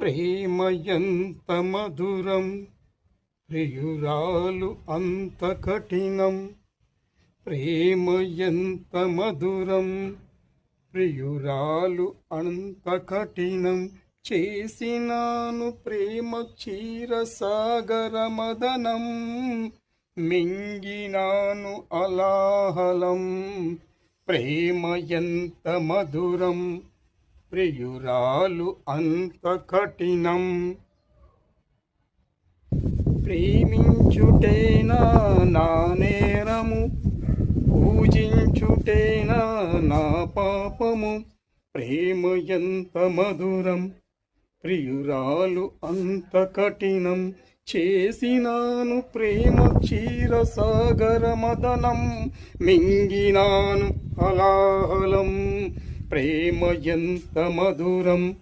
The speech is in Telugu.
ప్రేమ ఎంత మధురం, ప్రియురాలు అంత కఠినం. ప్రేమ ఎంత మధురం, ప్రియురాలు అంత కఠినం. చేసినాను ప్రేమ క్షీరసాగర మదనం, మింగినాను అలాహలం. ప్రేమ ఎంత మధురం, ప్రియురాలు అంత కఠినం. ప్రేమించుటేనా నా నేరము, పూజించుటేనా నా పాపము. ప్రేమ ఎంత మధురం, ప్రియురాలు అంత కఠినం. చేసినాను ప్రేమ క్షీరసాగర మదనం, మింగినాను హలాహలం. ప్రేమ ఎంత మధురం.